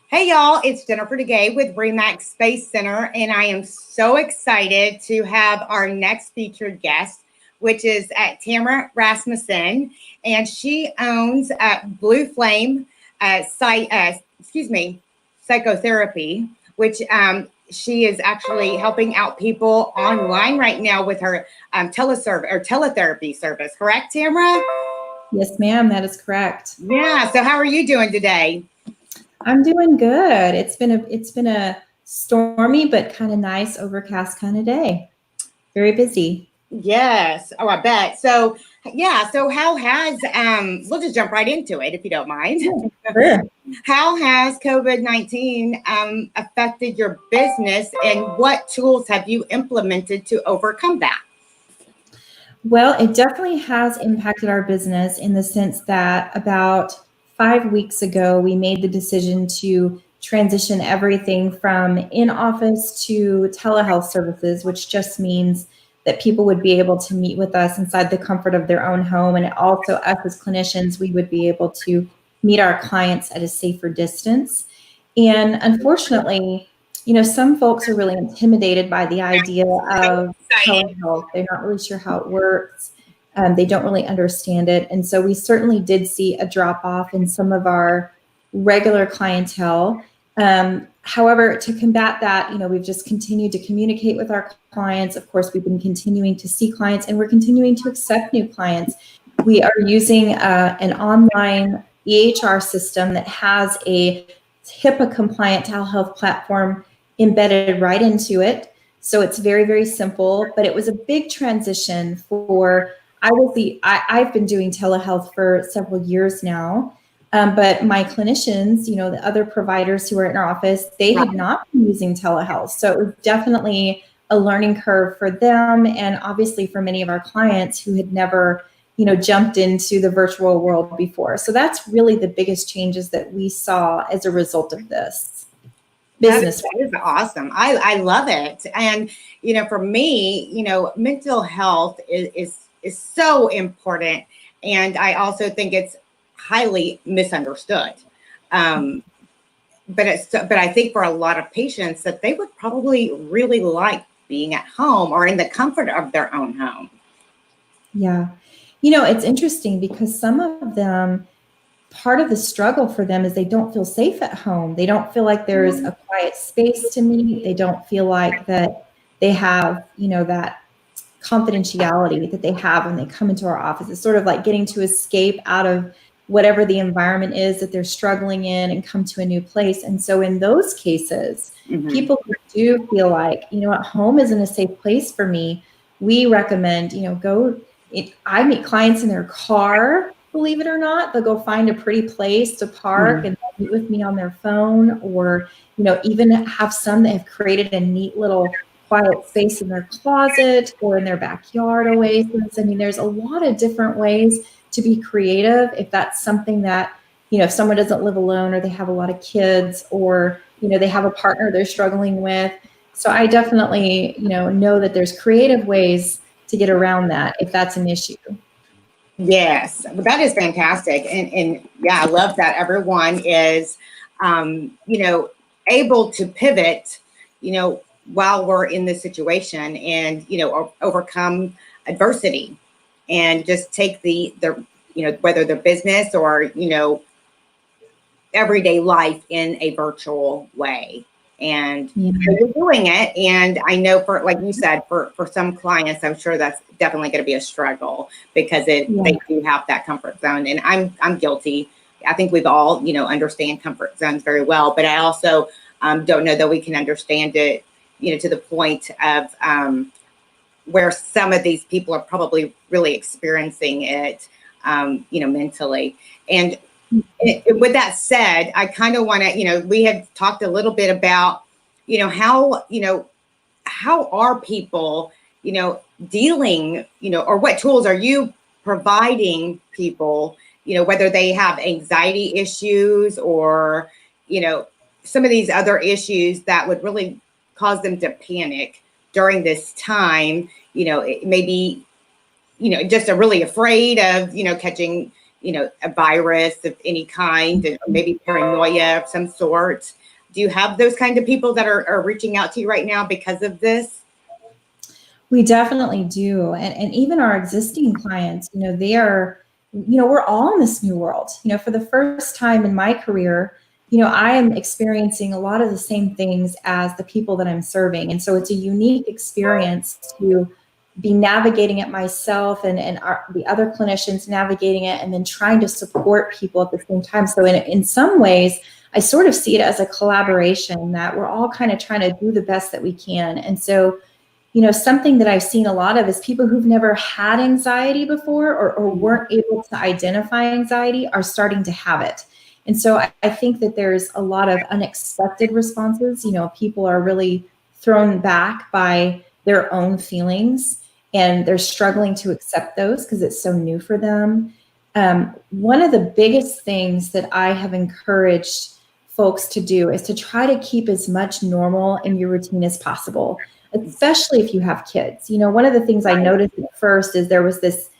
Hey y'all, it's Jenifer Duguay with Remax Space Center, and I am so excited to have our next featured guest, which is Tamera Rasmussen, and she owns BlueFlame Psychotherapy, which she is actually helping out people online right now with her teletherapy service. Correct, Tamera? Yes, ma'am, that is correct. Yeah. So how are you doing today? I'm doing good. It's been a stormy but kind of nice, overcast kind of day. Very busy. Yes. Oh, I bet. So, yeah. So, how has we'll just jump right into it if you don't mind. Sure. How has COVID-19 affected your business, and what tools have you implemented to overcome that? Well, it definitely has impacted our business in the sense that about 5 weeks ago, we made the decision to transition everything from in-office to telehealth services, which just means that people would be able to meet with us inside the comfort of their own home. And also us as clinicians, we would be able to meet our clients at a safer distance. And unfortunately, some folks are really intimidated by the idea of telehealth. They're not really sure how it works. They don't really understand it. And so we certainly did see a drop off in some of our regular clientele. However, to combat that, we've just continued to communicate with our clients. Of course, we've been continuing to see clients, and we're continuing to accept new clients. We are using an online EHR system that has a HIPAA compliant telehealth platform embedded right into it. So it's very, very simple, but it was a big transition for, I've been doing telehealth for several years now. But my clinicians, the other providers who are in our office, they had not been using telehealth. So it was definitely a learning curve for them. And obviously for many of our clients who had never, jumped into the virtual world before. So that's really the biggest changes that we saw as a result of this. Business. That is awesome. I love it. And, for me, mental health is so important. And I also think it's highly misunderstood. But I think for a lot of patients that they would probably really like being at home or in the comfort of their own home. Yeah. It's interesting because some of them, part of the struggle for them is they don't feel safe at home. They don't feel like there's a quiet space to meet. They don't feel like that they have, that confidentiality that they have when they come into our office. It's sort of like getting to escape out of whatever the environment is that they're struggling in and come to a new place. And so in those cases, people who do feel like, home isn't a safe place for me, we recommend, I meet clients in their car, believe it or not. They'll go find a pretty place to park and meet with me on their phone, or, even have some that have created a neat little quiet space in their closet or in their backyard oasis. I mean, there's a lot of different ways to be creative if that's something that, if someone doesn't live alone or they have a lot of kids or, they have a partner they're struggling with. So I definitely, know that there's creative ways to get around that if that's an issue. Yes, that is fantastic. And yeah, I love that everyone is, able to pivot, while we're in this situation and, overcome adversity and just take the whether their business or, everyday life in a virtual way. And you're doing it. And I know for, like you said, for some clients, I'm sure that's definitely going to be a struggle because they do have that comfort zone. And I'm guilty. I think we've all, understand comfort zones very well, but I also don't know that we can understand it, to the point of where some of these people are probably really experiencing it, mentally. And with that said, I kind of want to, we had talked a little bit about, how are people, dealing, or what tools are you providing people, whether they have anxiety issues or, some of these other issues that would really cause them to panic during this time, maybe, just are really afraid of, catching, a virus of any kind, and maybe paranoia of some sort. Do you have those kind of people that are reaching out to you right now because of this? We definitely do. And even our existing clients, they are, we're all in this new world. For the first time in my career, I am experiencing a lot of the same things as the people that I'm serving. And so it's a unique experience to be navigating it myself and the other clinicians navigating it, and then trying to support people at the same time. So in some ways, I sort of see it as a collaboration that we're all kind of trying to do the best that we can. And so, something that I've seen a lot of is people who've never had anxiety before or weren't able to identify anxiety are starting to have it. And so I think that there's a lot of unexpected responses. People are really thrown back by their own feelings, and they're struggling to accept those because it's so new for them. One of the biggest things that I have encouraged folks to do is to try to keep as much normal in your routine as possible, especially if you have kids. One of the things I noticed at first is there was this,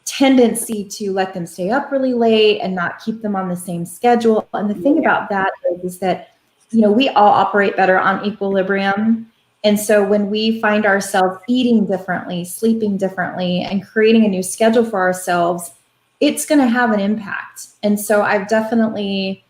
tendency to let them stay up really late and not keep them on the same schedule. And the thing about that is that, we all operate better on equilibrium. And so when we find ourselves eating differently, sleeping differently, and creating a new schedule for ourselves, it's going to have an impact. And so I've definitely,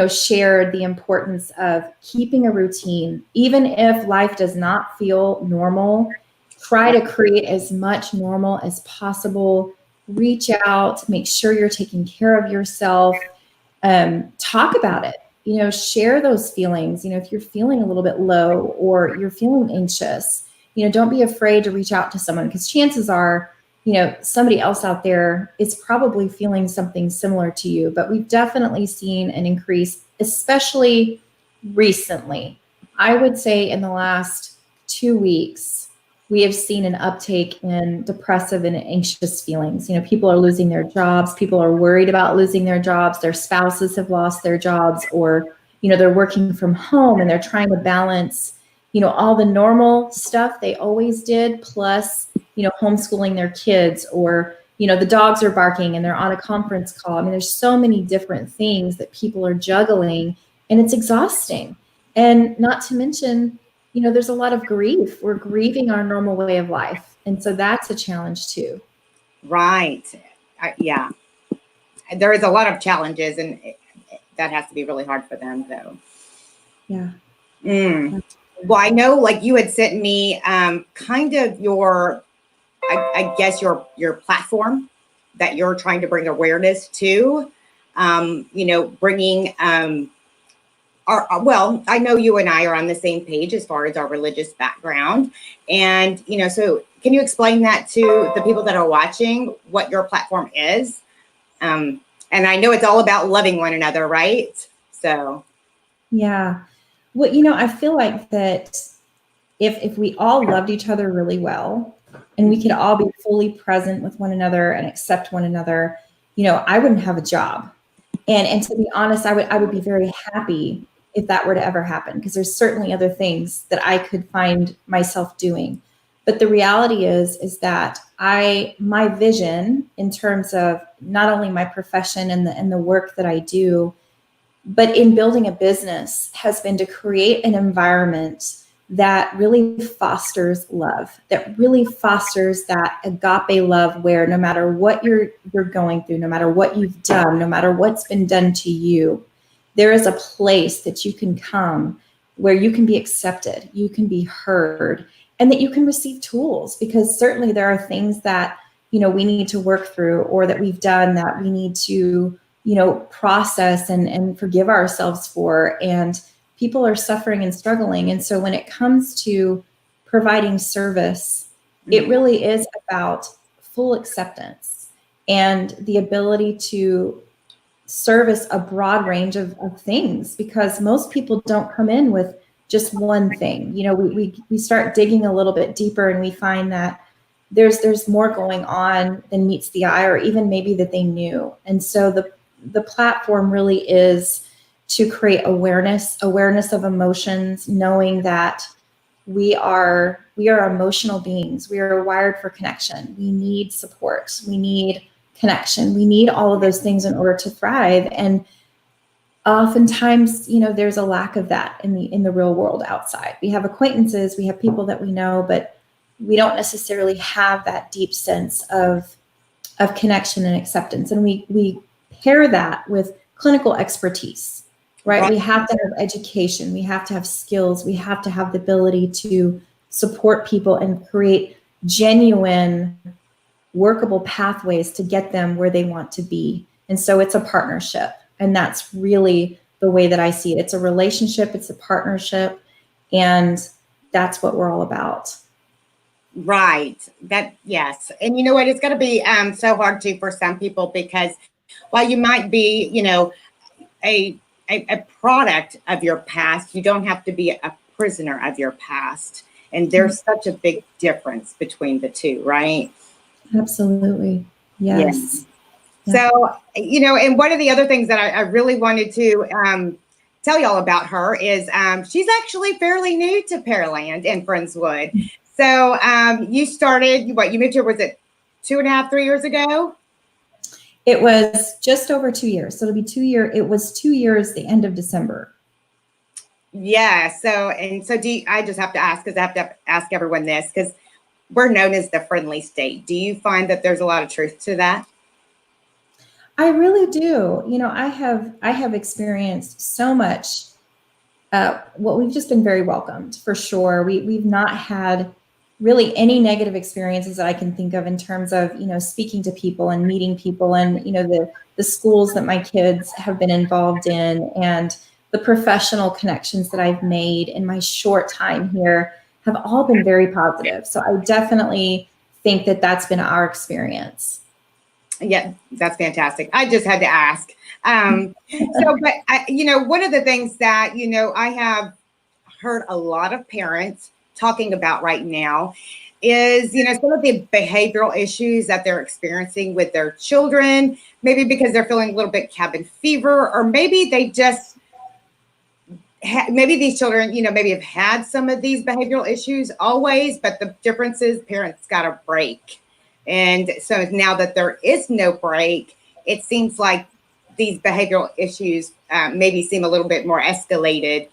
shared the importance of keeping a routine. Even if life does not feel normal, try to create as much normal as possible. Reach out, make sure you're taking care of yourself. Talk about it. Share those feelings. If you're feeling a little bit low or you're feeling anxious, don't be afraid to reach out to someone, because chances are, somebody else out there is probably feeling something similar to you. But we've definitely seen an increase, especially recently. I would say in the last 2 weeks, we have seen an uptake in depressive and anxious feelings. People are losing their jobs. People are worried about losing their jobs. Their spouses have lost their jobs, or, they're working from home and they're trying to balance, all the normal stuff they always did, plus, homeschooling their kids, or, the dogs are barking and they're on a conference call. There's so many different things that people are juggling, and it's exhausting. And not to mention, there's a lot of grief. We're grieving our normal way of life. And so that's a challenge too. Right. Yeah. There is a lot of challenges, and that has to be really hard for them though. Yeah. Well, I know, like, you had sent me kind of your, I guess your platform that you're trying to bring awareness to, bringing, well, I know you and I are on the same page as far as our religious background. And, so can you explain that to the people that are watching, what your platform is? And I know it's all about loving one another, right? So. Yeah. Well, I feel like that if we all loved each other really well, and we could all be fully present with one another and accept one another, I wouldn't have a job. And to be honest, I would be very happy if that were to ever happen, because there's certainly other things that I could find myself doing. But the reality is that my vision in terms of not only my profession and the work that I do, but in building a business, has been to create an environment that really fosters love, that really fosters that agape love, where no matter what you're going through, no matter what you've done, no matter what's been done to you, there is a place that you can come where you can be accepted, you can be heard, and that you can receive tools, because certainly there are things that, we need to work through, or that we've done that we need to, process and forgive ourselves for. And people are suffering and struggling. And so when it comes to providing service, it really is about full acceptance and the ability to service a broad range of things, because most people don't come in with just one thing. We start digging a little bit deeper, and we find that there's more going on than meets the eye, or even maybe that they knew. And so the platform really is to create awareness of emotions, knowing that we are emotional beings. We are wired for connection. We need support. We need connection. We need all of those things in order to thrive. And oftentimes, there's a lack of that in the real world outside. We have acquaintances, we have people that we know, but we don't necessarily have that deep sense of connection and acceptance. And we pair that with clinical expertise, right? We have to have education, we have to have skills, we have to have the ability to support people and create genuine, workable pathways to get them where they want to be. And so it's a partnership. And that's really the way that I see it. It's a relationship, it's a partnership, and that's what we're all about. Right. Yes. And you know what? It's going to be so hard too for some people, because while you might be, a product of your past, you don't have to be a prisoner of your past. And there's such a big difference between the two, right? Absolutely. Yes. So, and one of the other things that I really wanted to tell y'all about her is she's actually fairly new to Pearland and Friendswood. So you started, you moved here, was it 2.5, 3 years ago? It was just over 2 years. So it'll be 2 years. It was 2 years, the end of December. Yeah. So I just have to ask, because I have to ask everyone this, because we're known as the friendly state. Do you find that there's a lot of truth to that? I really do. I have experienced so much. We've just been very welcomed, for sure. We've not had really any negative experiences that I can think of in terms of, speaking to people and meeting people, and, the schools that my kids have been involved in, and the professional connections that I've made in my short time here have all been very positive. So I definitely think that that's been our experience. Yeah, that's fantastic. I just had to ask. But one of the things that, I have heard a lot of parents talking about right now is, some of the behavioral issues that they're experiencing with their children, maybe because they're feeling a little bit cabin fever, or maybe they just, maybe these children, maybe have had some of these behavioral issues always, but the difference is parents got a break. And so now that there is no break, it seems like these behavioral issues maybe seem a little bit more escalated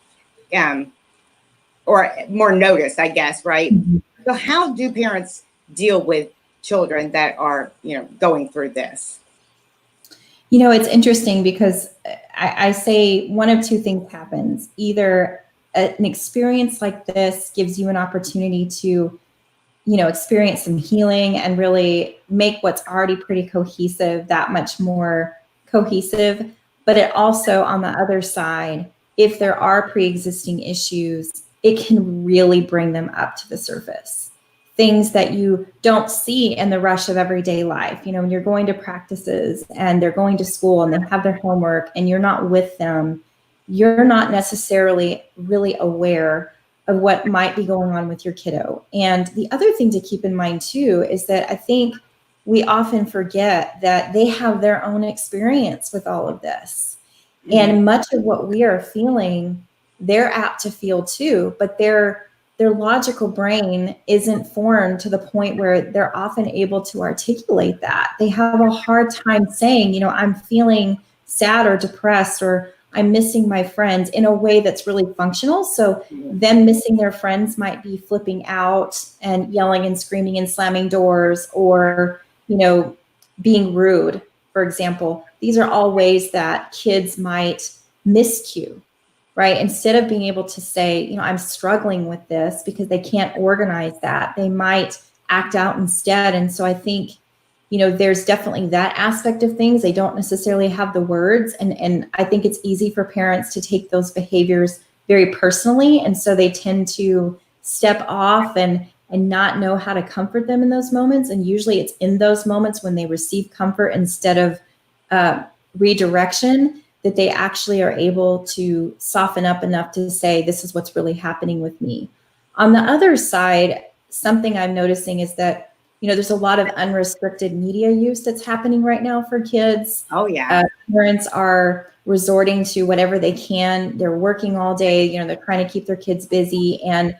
or more noticed, I guess, right? Mm-hmm. So how do parents deal with children that are, going through this? It's interesting because I say one of two things happens. Either an experience like this gives you an opportunity to experience some healing and really make what's already pretty cohesive that much more cohesive. But it also, on the other side, if there are pre-existing issues, it can really bring them up to the surface. Things that you don't see in the rush of everyday life. When you're going to practices and they're going to school and they have their homework and you're not with them, you're not necessarily really aware of what might be going on with your kiddo. And the other thing to keep in mind too is that I think we often forget that they have their own experience with all of this. Mm-hmm. And much of what we are feeling, they're apt to feel too, but their logical brain isn't formed to the point where they're often able to articulate that. They have a hard time saying, I'm feeling sad or depressed, or I'm missing my friends in a way that's really functional. So them missing their friends might be flipping out and yelling and screaming and slamming doors, or, being rude, for example. These are all ways that kids might miscue, right? Instead of being able to say, I'm struggling with this, because they can't organize that, they might act out instead. And so I think, there's definitely that aspect of things. They don't necessarily have the words. And I think it's easy for parents to take those behaviors very personally. And so they tend to step off and not know how to comfort them in those moments. And usually it's in those moments when they receive comfort instead of redirection that they actually are able to soften up enough to say, this is what's really happening with me. On the other side, something I'm noticing is that there's a lot of unrestricted media use that's happening right now for kids. Oh, yeah. Parents are resorting to whatever they can. They're working all day. They're trying to keep their kids busy. And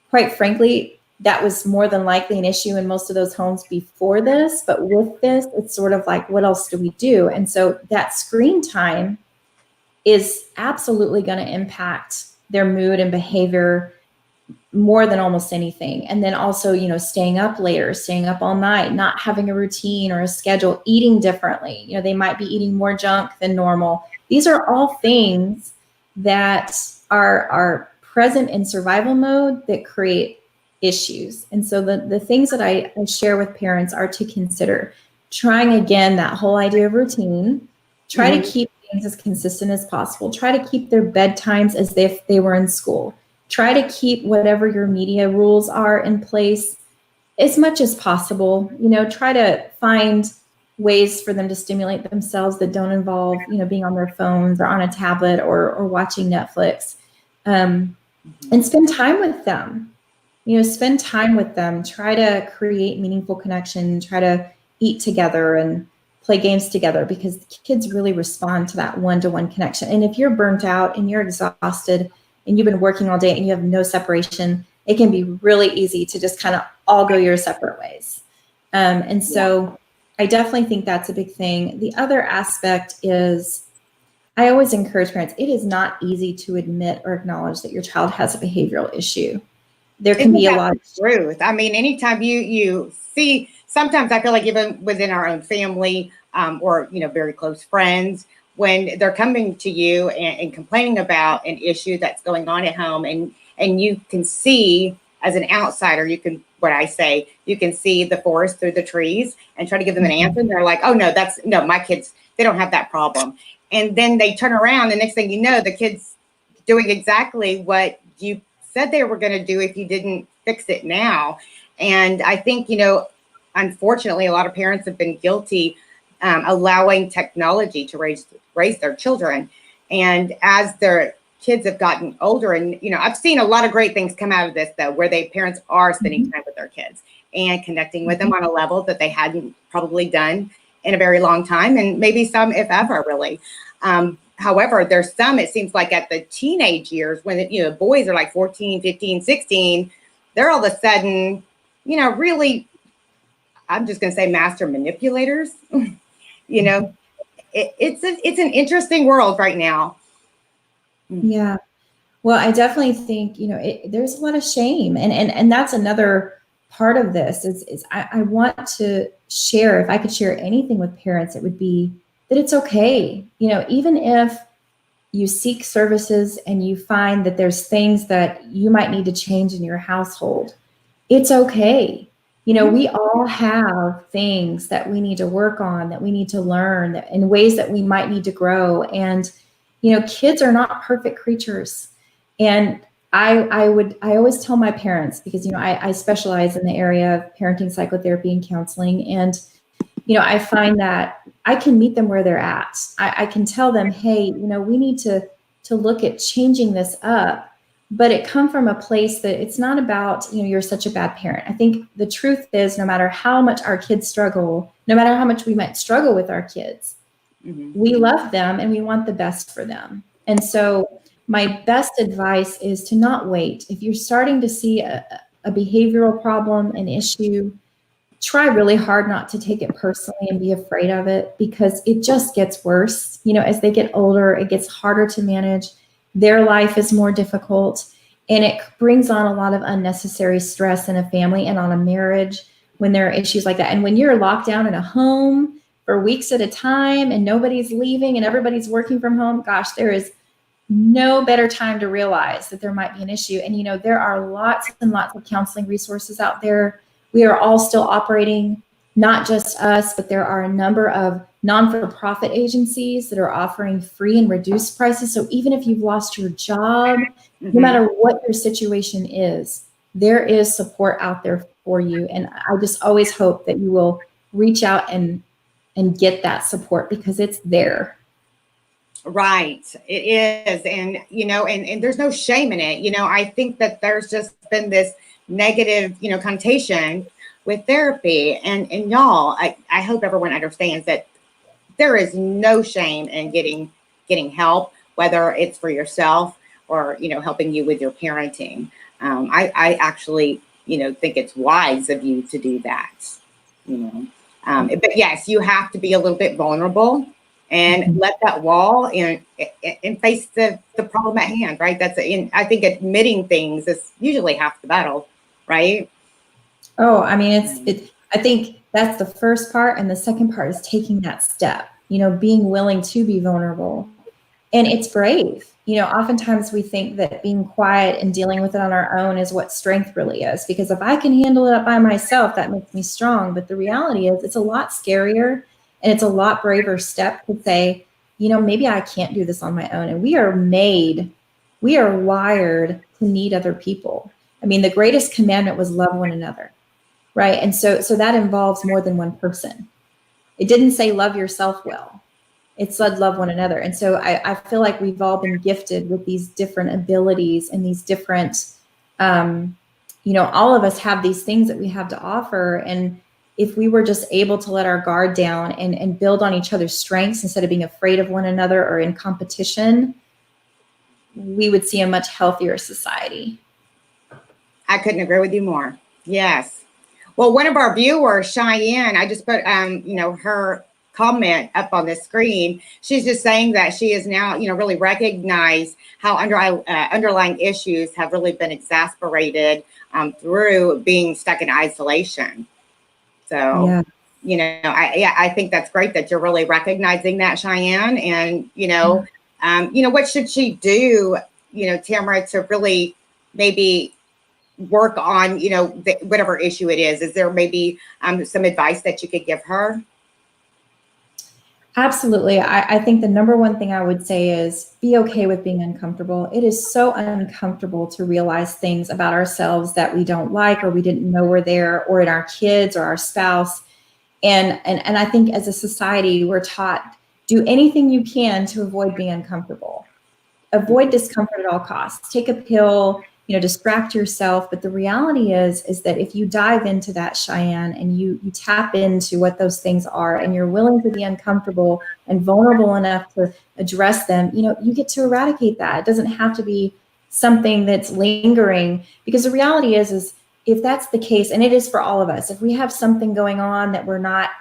quite frankly, that was more than likely an issue in most of those homes before this. But with this, it's sort of like, what else do we do? And so that screen time is absolutely going to impact their mood and behavior more than almost anything. And then also, you know, staying up later, staying up all night, not having a routine or a schedule, eating differently. You know, they might be eating more junk than normal. These are all things that are present in survival mode that create issues. And so the things that I share with parents are to consider trying again, that whole idea of routine, try to keep things as consistent as possible, try to keep their bedtimes as if they were in school. Try to keep whatever your media rules are in place as much as possible. You know, try to find ways for them to stimulate themselves that don't involve, you know, being on their phones or on a tablet or watching Netflix. And spend time with them. You know, spend time with them. Try to create meaningful connection. Try to eat together and play games together, because kids really respond to that one-to-one connection. And if you're burnt out and you're exhausted and you've been working all day and you have no separation, it can be really easy to just kind of all go your separate ways. And so I definitely think that's a big thing. The other aspect is, I always encourage parents, it is not easy to admit or acknowledge that your child has a behavioral issue. There can be a lot of truth. I mean, anytime you see, sometimes I feel like even within our own family or, you know, very close friends, when they're coming to you and complaining about an issue that's going on at home, and you can see as an outsider, you can see the forest through the trees and try to give them an answer. And they're like, oh no, my kids, they don't have that problem. And then they turn around, the next thing you know, the kid's doing exactly what you said they were going to do if you didn't fix it now. And I think, you know, unfortunately, a lot of parents have been guilty allowing technology to raise their children. And as their kids have gotten older, and, you know, I've seen a lot of great things come out of this, though, where parents are spending time with their kids and connecting with them on a level that they hadn't probably done in a very long time, and maybe some, if ever, really. However, there's some, it seems like at the teenage years when, you know, boys are like 14, 15, 16, they're all of a sudden, you know, really, I'm just going to say master manipulators. You know, it's an interesting world right now. Yeah. Well, I definitely think, you know, there's a lot of shame. And that's another part of this is I want to share, if I could share anything with parents, it would be that it's okay. You know, even if you seek services and you find that there's things that you might need to change in your household, it's okay. You know, we all have things that we need to work on, that we need to learn, in ways that we might need to grow. And, you know, kids are not perfect creatures. And I always tell my parents, because, you know, I specialize in the area of parenting, psychotherapy, and counseling. And, you know, I find that I can meet them where they're at. I can tell them, hey, you know, we need to look at changing this up. But it come from a place that it's not about, you know, you're such a bad parent. I think the truth is, no matter how much our kids struggle, no matter how much we might struggle with our kids, we love them and we want the best for them. And so my best advice is to not wait. If you're starting to see a behavioral problem, an issue, try really hard not to take it personally and be afraid of it, because it just gets worse. You know, as they get older, it gets harder to manage. Their life is more difficult, and it brings on a lot of unnecessary stress in a family and on a marriage when there are issues like that. And when you're locked down in a home for weeks at a time and nobody's leaving and everybody's working from home, gosh, there is no better time to realize that there might be an issue. And, you know, there are lots and lots of counseling resources out there. We are all still operating, not just us, but there are a number of non-for-profit agencies that are offering free and reduced prices. So even if you've lost your job, no matter what your situation is, there is support out there for you. And I just always hope that you will reach out and get that support, because it's there. Right. It is. And, you know, and there's no shame in it. You know, I think that there's just been this negative, you know, connotation with therapy. And y'all, I hope everyone understands that there is no shame in getting help, whether it's for yourself or, you know, helping you with your parenting. I actually think it's wise of you to do that, but yes, you have to be a little bit vulnerable and let that wall and face the problem at hand, right? I think admitting things is usually half the battle, right? Oh, I mean, I think that's the first part. And the second part is taking that step, being willing to be vulnerable. And it's brave. Oftentimes we think that being quiet and dealing with it on our own is what strength really is. Because if I can handle it up by myself, that makes me strong. But the reality is it's a lot scarier and it's a lot braver step to say, maybe I can't do this on my own. And we are wired to need other people. I mean, the greatest commandment was love one another, right? And so that involves more than one person. It didn't say love yourself well. It said love one another. And so I feel like we've all been gifted with these different abilities and these different, all of us have these things that we have to offer. And if we were just able to let our guard down and build on each other's strengths instead of being afraid of one another or in competition, we would see a much healthier society. I couldn't agree with you more. Yes. Well, one of our viewers, Cheyenne, I just put, her comment up on the screen. She's just saying that she is now, really recognized how underlying issues have really been exacerbated through being stuck in isolation. So, I think that's great that you're really recognizing that, Cheyenne. And, what should she do, Tamera, to really maybe work on, whatever issue it is? Is there maybe some advice that you could give her? Absolutely. I think the number one thing I would say is be okay with being uncomfortable. It is so uncomfortable to realize things about ourselves that we don't like or we didn't know were there, or in our kids or our spouse. And I think as a society, we're taught, do anything you can to avoid being uncomfortable. Avoid discomfort at all costs. Take a pill, distract yourself. But the reality is that if you dive into that, Cheyenne, and you tap into what those things are, and you're willing to be uncomfortable and vulnerable enough to address them, you get to eradicate that. It doesn't have to be something that's lingering, because the reality is if that's the case, and it is for all of us, if we have something going on that we're not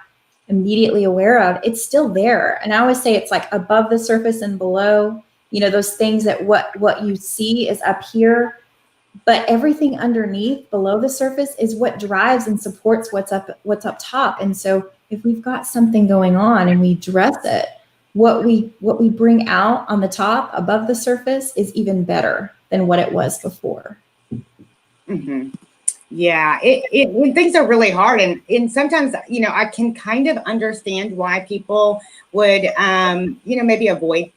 immediately aware of, it's still there. And I always say it's like above the surface and below, those things that what you see is up here, but everything underneath below the surface is what drives and supports what's up top. And so if we've got something going on and we address it, what we bring out on the top above the surface is even better than what it was before. Mm-hmm. Yeah, when things are really hard, and sometimes, I can kind of understand why people would, maybe avoid,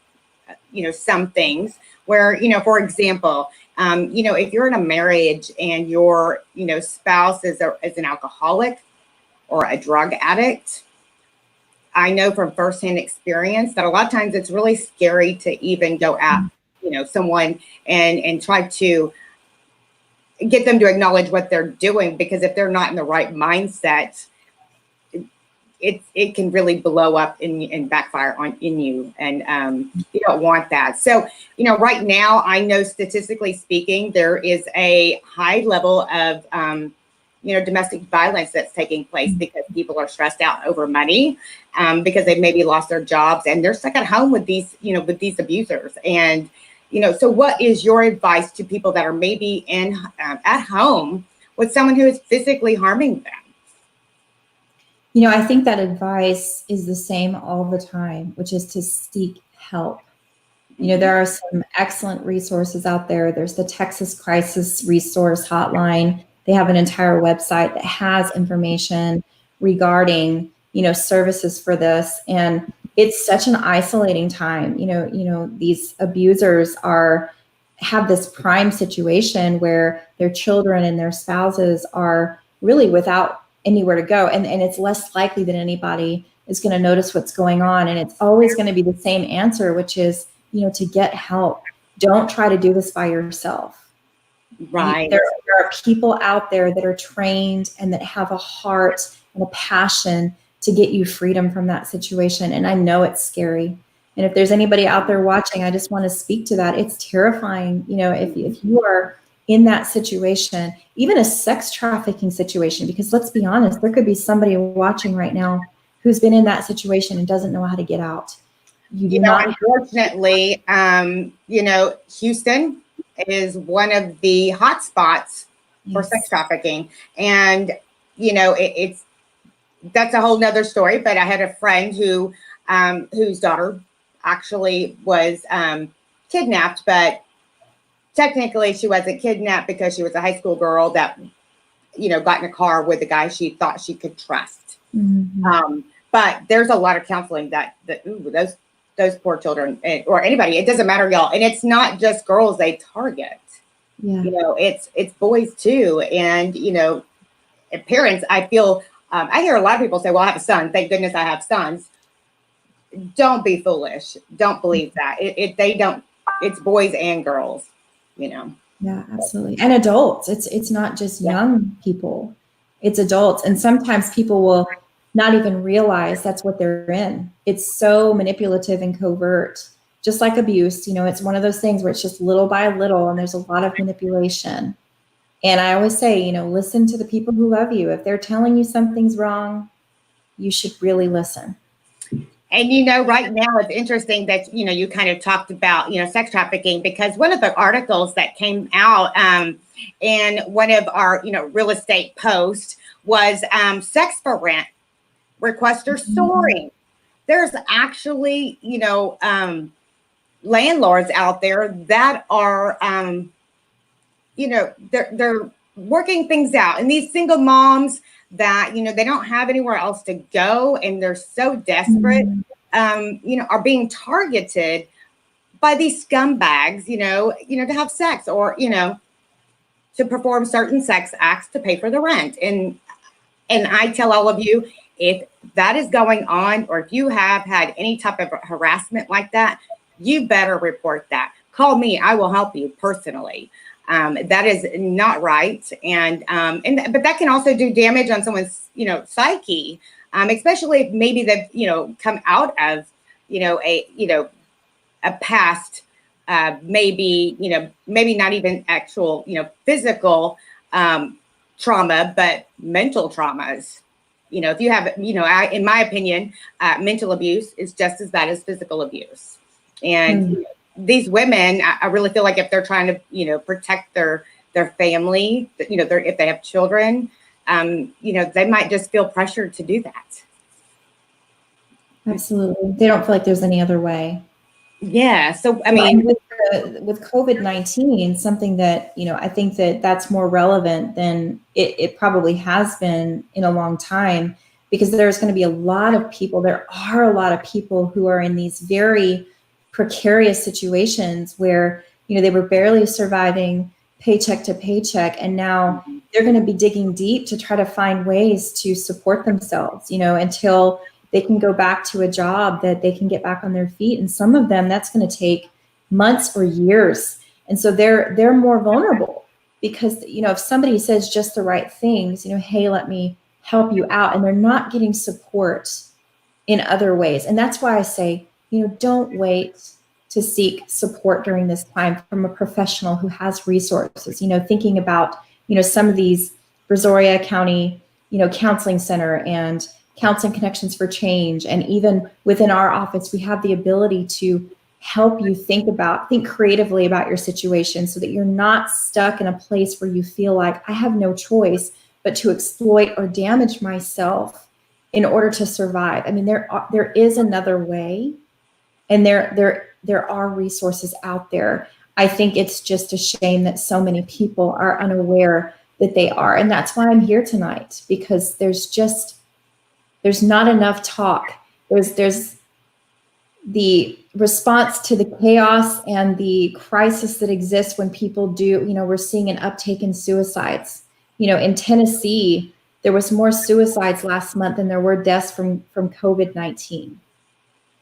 some things where, for example, if you're in a marriage and your, spouse is an alcoholic or a drug addict, I know from firsthand experience that a lot of times it's really scary to even go at, someone and try to get them to acknowledge what they're doing, because if they're not in the right mindset, it can really blow up and backfire in you, and you don't want that. So, right now, I know statistically speaking, there is a high level of, domestic violence that's taking place because people are stressed out over money, because they've maybe lost their jobs and they're stuck at home with these abusers. And so what is your advice to people that are maybe at home with someone who is physically harming them? I think that advice is the same all the time, which is to seek help. There are some excellent resources out there. There's the Texas Crisis Resource Hotline. They have an entire website that has information regarding, services for this. And it's such an isolating time. These abusers have this prime situation where their children and their spouses are really without anywhere to go. And it's less likely that anybody is going to notice what's going on. And it's always going to be the same answer, which is, to get help. Don't try to do this by yourself. Right. There are people out there that are trained and that have a heart and a passion to get you freedom from that situation. And I know it's scary. And if there's anybody out there watching, I just want to speak to that. It's terrifying. If you are in that situation, even a sex trafficking situation, because let's be honest, there could be somebody watching right now who's been in that situation and doesn't know how to get out. Unfortunately, Houston is one of the hot spots for sex trafficking. And, that's a whole nother story, but I had a friend whose daughter actually was kidnapped, but technically she wasn't kidnapped because she was a high school girl that, got in a car with a guy she thought she could trust. Mm-hmm. But there's a lot of counseling that those poor children, or anybody, it doesn't matter, y'all. And it's not just girls they target. Yeah. It's boys too. And, parents, I feel, I hear a lot of people say, well, I have a son. Thank goodness I have sons. Don't be foolish. Don't believe that. It's boys and girls, Yeah, absolutely. And adults. It's not just young people. It's adults. And sometimes people will not even realize that's what they're in. It's so manipulative and covert, just like abuse. It's one of those things where it's just little by little, and there's a lot of manipulation. And I always say, listen to the people who love you. If they're telling you something's wrong, you should really listen. And, right now it's interesting that, you kind of talked about, sex trafficking, because one of the articles that came out in one of our, real estate posts was sex for rent requests are soaring. There's actually, landlords out there that are, they're working things out. And these single moms that, they don't have anywhere else to go and they're so desperate, are being targeted by these scumbags, to have sex or, to perform certain sex acts to pay for the rent. And I tell all of you, if that is going on, or if you have had any type of harassment like that, you better report that. Call me. I will help you personally. That is not right. But that can also do damage on someone's, psyche, especially if maybe they've, come out of, a past, maybe not even actual, physical trauma, but mental traumas. If you have, in my opinion, mental abuse is just as bad as physical abuse. And these women, I really feel like if they're trying to, protect their family, if they have children, they might just feel pressured to do that. Absolutely. They don't feel like there's any other way. Yeah. So, I mean, with COVID-19, something that, I think that's more relevant than it probably has been in a long time, because there's going to be a lot of people. There are a lot of people who are in these very precarious situations where, they were barely surviving paycheck to paycheck. And now they're going to be digging deep to try to find ways to support themselves, until they can go back to a job that they can get back on their feet. And some of them, that's going to take months or years. And so they're more vulnerable because, if somebody says just the right things, hey, let me help you out, and they're not getting support in other ways. And that's why I say, don't wait to seek support during this time from a professional who has resources, thinking about, some of these Brazoria County, counseling center and Counseling Connections for Change. And even within our office, we have the ability to help you think creatively about your situation so that you're not stuck in a place where you feel like I have no choice but to exploit or damage myself in order to survive. I mean, there is another way, and there are resources out there. I think it's just a shame that so many people are unaware that they are. And that's why I'm here tonight, because there's not enough talk. There's the response to the chaos and the crisis that exists when people do, we're seeing an uptake in suicides. In Tennessee, there was more suicides last month than there were deaths from COVID-19.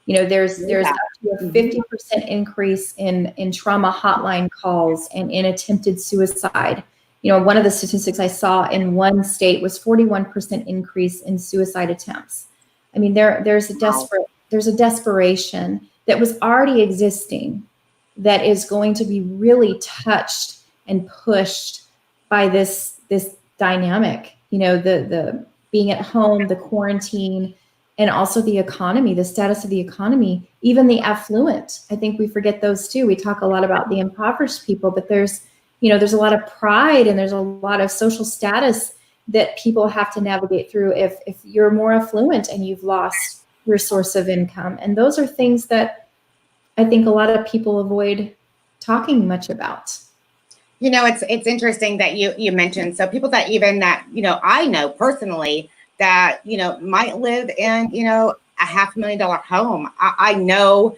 There's up to a 50% increase in trauma hotline calls and in attempted suicide. One of the statistics I saw in one state was 41% increase in suicide attempts. I mean, there's a desperation that was already existing that is going to be really touched and pushed by this dynamic, the being at home, the quarantine, and also the economy, the status of the economy, even the affluent. I think we forget those too. We talk a lot about the impoverished people, but there's a lot of pride and there's a lot of social status that people have to navigate through if you're more affluent and you've lost your source of income. And those are things that I think a lot of people avoid talking much about. It's interesting that you mentioned, so people that I know personally that, might live in, a $500,000 home. I know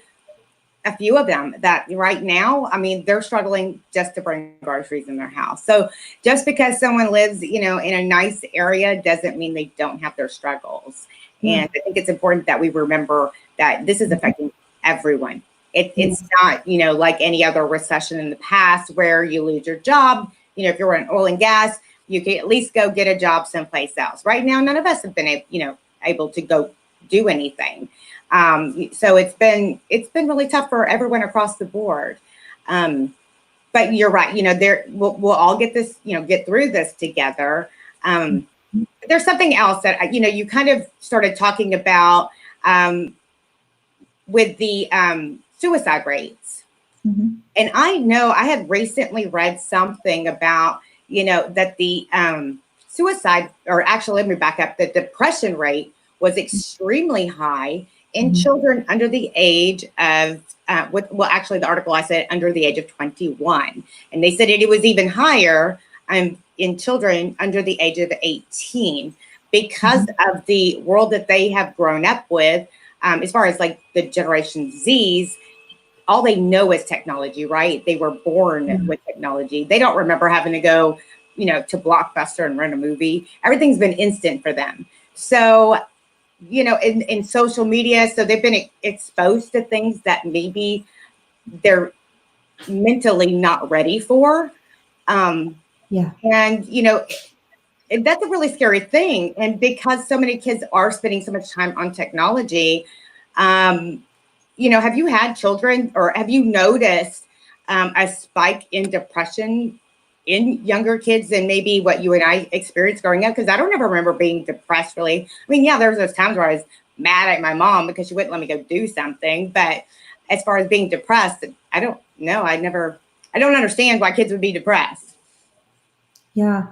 a few of them that right now, they're struggling just to bring groceries in their house. So just because someone lives, in a nice area doesn't mean they don't have their struggles. And I think it's important that we remember that this is affecting everyone. It's not, like any other recession in the past where you lose your job. If you're in oil and gas, you can at least go get a job someplace else. Right now, none of us have been, able to go do anything. So it's been really tough for everyone across the board. But you're right. We'll all get this, get through this together. There's something else that, you kind of started talking about with the suicide rates. Mm-hmm. And I know I had recently read something about, that the suicide, or actually, let me back up, the depression rate was extremely high in children under the age of, actually the article I said under the age of 21. And they said it was even higher in children under the age of 18 because of the world that they have grown up with. As far as like the Generation Zs, all they know is technology, right? They were born with technology. They don't remember having to go, to Blockbuster and rent a movie. Everything's been instant for them. So, in social media, so they've been exposed to things that maybe they're mentally not ready for. And, that's a really scary thing. And because so many kids are spending so much time on technology, have you had children, or have you noticed a spike in depression in younger kids than maybe what you and I experienced growing up? Because I don't ever remember being depressed, really. There was those times where I was mad at my mom because she wouldn't let me go do something. But as far as being depressed, I don't know. I don't understand why kids would be depressed. Yeah.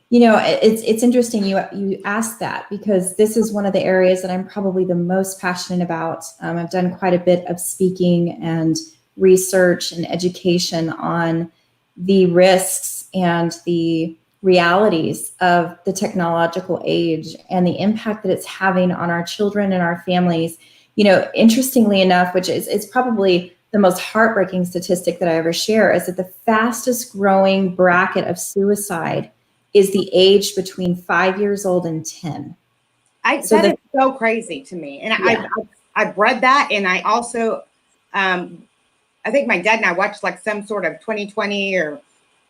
It's interesting you asked that, because this is one of the areas that I'm probably the most passionate about. I've done quite a bit of speaking and research and education on the risks and the realities of the technological age and the impact that it's having on our children and our families. Interestingly enough, which is probably the most heartbreaking statistic that I ever share, is that the fastest growing bracket of suicide is the age between 5 years old and 10. That is so crazy to me. And I've read that. And I also, I think my dad and I watched like some sort of 2020 or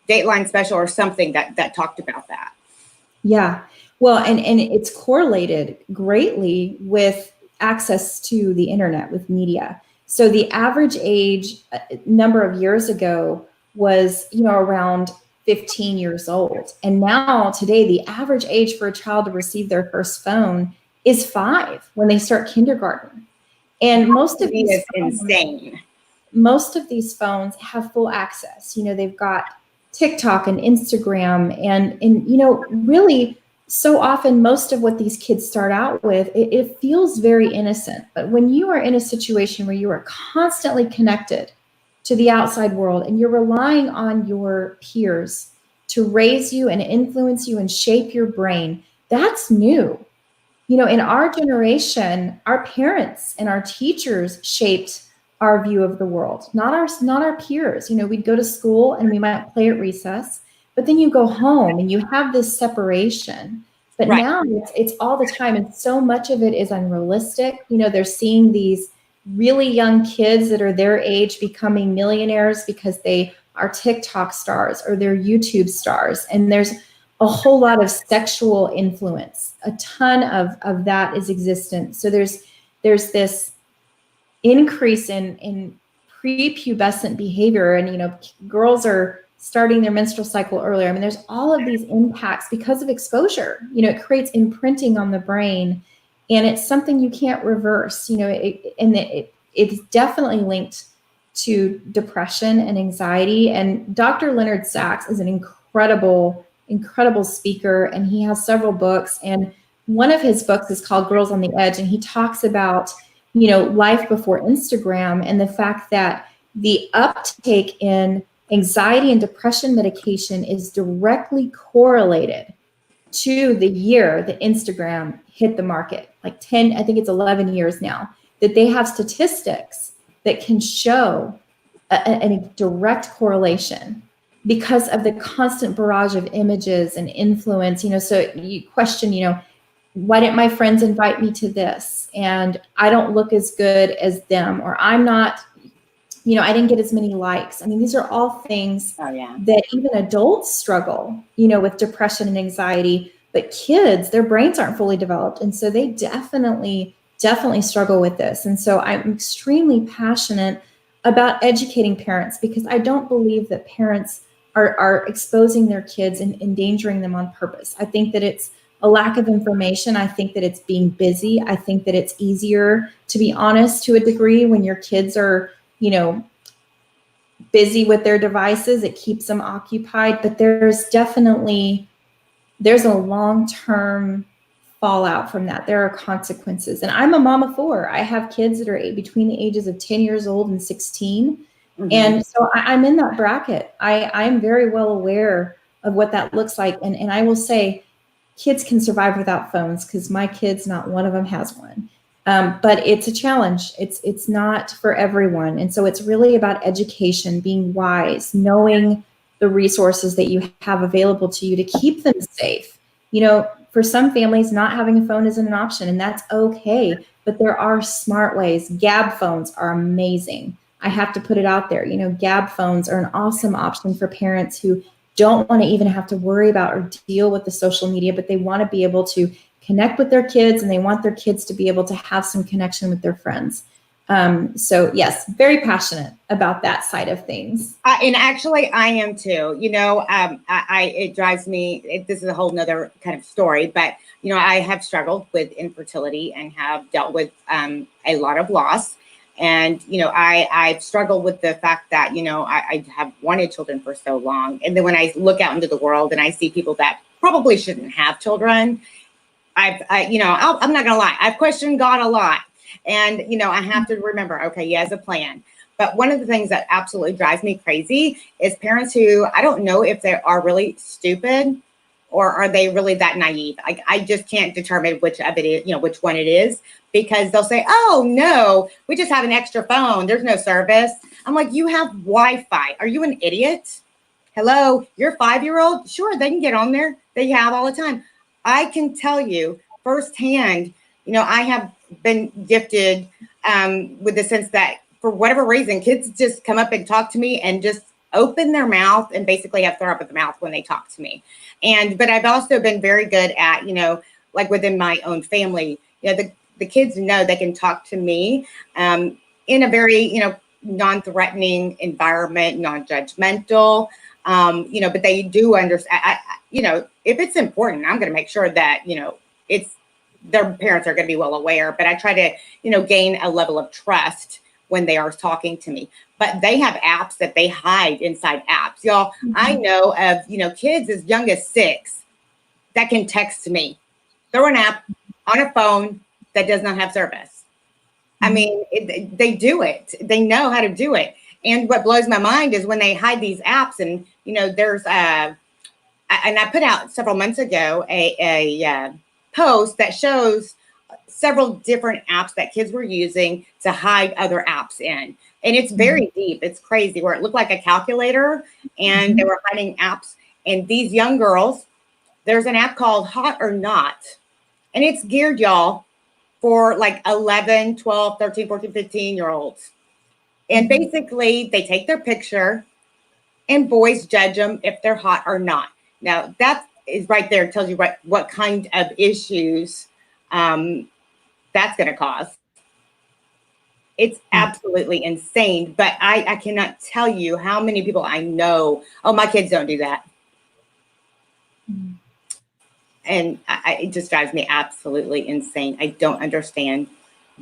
Dateline special or something that talked about that. Yeah. Well, and it's correlated greatly with access to the internet, with media. So the average age number of years ago was, around 15 years old. And now today, the average age for a child to receive their first phone is 5 when they start kindergarten. And most of these phones, insane. Most of these phones have full access. They've got TikTok and Instagram and really so often most of what these kids start out with, it feels very innocent. But when you are in a situation where you are constantly connected to the outside world and you're relying on your peers to raise you and influence you and shape your brain, that's new. In our generation, our parents and our teachers shaped our view of the world, not our peers. We'd go to school and we might play at recess, but then you go home and you have this separation. But right. Now it's all the time, and so much of it is unrealistic. They're seeing these really young kids that are their age becoming millionaires because they are TikTok stars or they're YouTube stars. And there's a whole lot of sexual influence. A ton of that is existent. So there's this increase in prepubescent behavior. And, girls are starting their menstrual cycle earlier. I mean, there's all of these impacts because of exposure. You know, it creates imprinting on the brain, and it's something you can't reverse. You know, it's definitely linked to depression and anxiety. And Dr. Leonard Sachs is an incredible speaker, and he has several books. And one of his books is called Girls on the Edge, and he talks about, you know, life before Instagram and the fact that the uptake in anxiety and depression medication is directly correlated to the year that Instagram hit the market, like 10, I think it's 11 years now, that they have statistics that can show a direct correlation because of the constant barrage of images and influence. You know, so you question, you know, why didn't my friends invite me to this? And I don't look as good as them, or I'm not, you know, I didn't get as many likes. I mean, these are all things that even adults struggle, you know, with depression and anxiety, but kids, their brains aren't fully developed. And so they definitely struggle with this. And so I'm extremely passionate about educating parents, because I don't believe that parents are exposing their kids and endangering them on purpose. I think that it's a lack of information. I think that it's being busy. I think that it's easier to be honest to a degree when your kids are, you know, busy with their devices. It keeps them occupied, but there's a long-term fallout from that. There are consequences. And I'm a mom of 4. I have kids that are between the ages of 10 years old and 16. Mm-hmm. And so I'm in that bracket. I'm very well aware of what that looks like. And I will say kids can survive without phones, because my kids, not one of them has one. But it's a challenge. It's not for everyone. And so it's really about education, being wise, knowing the resources that you have available to you to keep them safe. You know, for some families, not having a phone isn't an option, and that's okay. But there are smart ways. Gab phones are amazing. I have to put it out there. You know, Gab phones are an awesome option for parents who don't want to even have to worry about or deal with the social media, but they want to be able to connect with their kids, and they want their kids to be able to have some connection with their friends. So yes, very passionate about that side of things. And actually I am too, you know, it drives me, this is a whole nother kind of story, but, you know, I have struggled with infertility and have dealt with a lot of loss. And, you know, I've struggled with the fact that, you know, I have wanted children for so long. And then when I look out into the world and I see people that probably shouldn't have children, I'm not gonna lie, I've questioned God a lot. And, you know, I have to remember, okay, he has a plan. But one of the things that absolutely drives me crazy is parents who, I don't know if they are really stupid or are they really that naive. I just can't determine which of it is, you know, which one it is, because they'll say, oh no, we just have an extra phone, there's no service. I'm like, you have Wi-Fi. Are you an idiot? Hello, your 5-year-old? Sure, they can get on there. They have all the time. I can tell you firsthand, you know, I have been gifted with the sense that for whatever reason, kids just come up and talk to me and just open their mouth and basically have throw up at the mouth when they talk to me. But I've also been very good at, you know, like within my own family, you know, the kids know they can talk to me in a very, you know, non-threatening environment, non-judgmental, you know, but they do understand, you know, if it's important, I'm going to make sure that, you know, their parents are going to be well aware, but I try to, you know, gain a level of trust when they are talking to me. But they have apps that they hide inside apps. Y'all, mm-hmm. I know of, you know, kids as young as 6 that can text me through an app on a phone that does not have service. I mean, they do it. They know how to do it. And what blows my mind is when they hide these apps, and, you know, there's and I put out several months ago a post that shows several different apps that kids were using to hide other apps in. And it's very deep. It's crazy, where it looked like a calculator and they were hiding apps. And these young girls, there's an app called Hot or Not. And it's geared, y'all, for like 11, 12, 13, 14, 15-year-olds. And basically they take their picture and boys judge them if they're hot or not. Now that is right there. It tells you what kind of issues that's going to cause. It's absolutely insane. But I cannot tell you how many people I know, oh, my kids don't do that. And it just drives me absolutely insane. I don't understand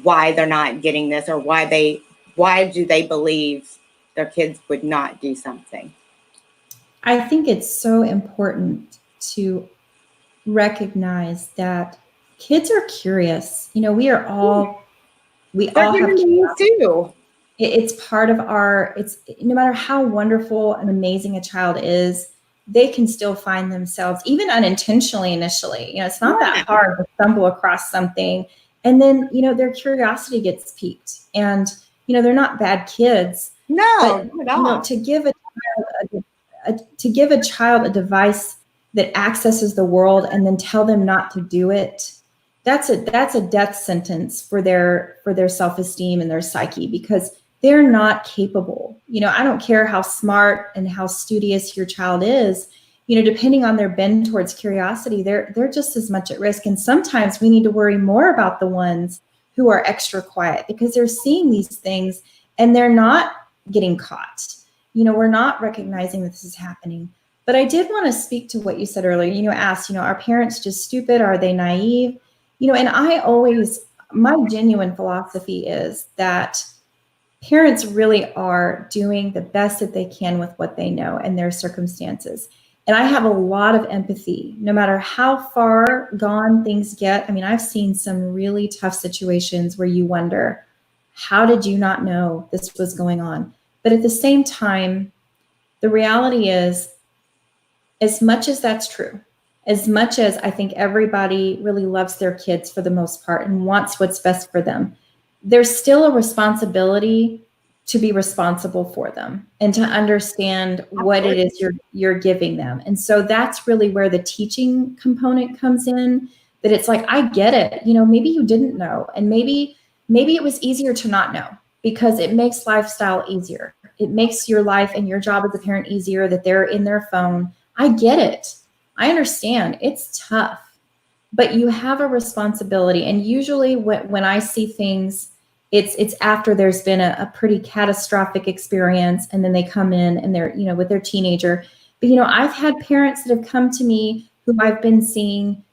why they're not getting this, or why do they believe their kids would not do something. I think it's so important to recognize that kids are curious. You know, we all have too. It's part of it's no matter how wonderful and amazing a child is, they can still find themselves, even unintentionally initially. You know, it's not that hard to stumble across something. And then, you know, their curiosity gets piqued. And, you know, they're not bad kids. No, but, not at all. You know, to give a child a device that accesses the world and then tell them not to do it, that's a death sentence for their self-esteem and their psyche, because they're not capable. You know, I don't care how smart and how studious your child is, you know, depending on their bend towards curiosity, they're just as much at risk. And sometimes we need to worry more about the ones who are extra quiet, because they're seeing these things and they're not getting caught. You know, we're not recognizing that this is happening. But I did want to speak to what you said earlier. You know, asked, you know, are parents just stupid? Are they naive? You know, and my genuine philosophy is that parents really are doing the best that they can with what they know and their circumstances. And I have a lot of empathy, no matter how far gone things get. I mean, I've seen some really tough situations where you wonder, how did you not know this was going on? But at the same time, the reality is, as much as that's true, as much as I think everybody really loves their kids for the most part and wants what's best for them, there's still a responsibility to be responsible for them and to understand what it is you're giving them. And so that's really where the teaching component comes in, that it's like, I get it. You know, maybe you didn't know, and maybe it was easier to not know, because it makes lifestyle easier. It makes your life and your job as a parent easier that they're in their phone. I get it. I understand. It's tough, but you have a responsibility. And usually when I see things, it's after there's been a pretty catastrophic experience, and then they come in and they're, you know, with their teenager. But, you know, I've had parents that have come to me who I've been seeing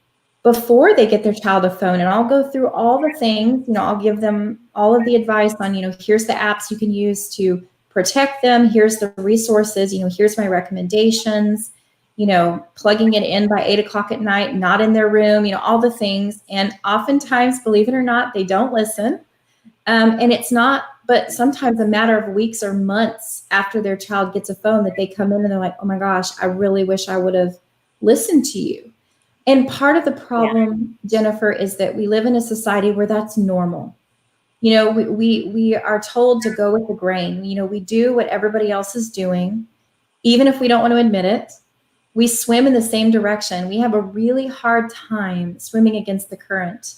before they get their child a phone, and I'll go through all the things, you know, I'll give them all of the advice on, you know, here's the apps you can use to protect them. Here's the resources, you know, here's my recommendations, you know, plugging it in by 8 o'clock at night, not in their room, you know, all the things. And oftentimes, believe it or not, they don't listen. And it's not, but sometimes a matter of weeks or months after their child gets a phone that they come in and they're like, oh my gosh, I really wish I would have listened to you. And part of the problem, Jenifer, is that we live in a society where that's normal. You know, we are told to go with the grain. You know, we do what everybody else is doing, even if we don't want to admit it. We swim in the same direction. We have a really hard time swimming against the current.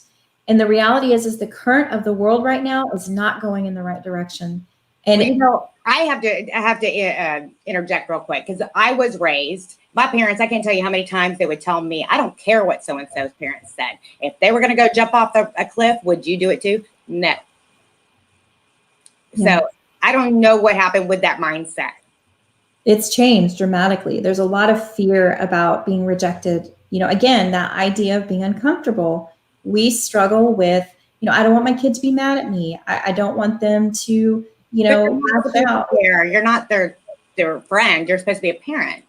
And the reality is the current of the world right now is not going in the right direction. And well, you know, I have to interject real quick, because I was raised, my parents, I can't tell you how many times they would tell me, I don't care what so-and-so's parents said. If they were going to go jump off a cliff, would you do it too? No. Yeah. So I don't know what happened with that mindset. It's changed dramatically. There's a lot of fear about being rejected. You know, again, that idea of being uncomfortable. We struggle with, you know, I don't want my kid to be mad at me. I don't want them to, you know, you're not their friend. You're supposed to be a parent.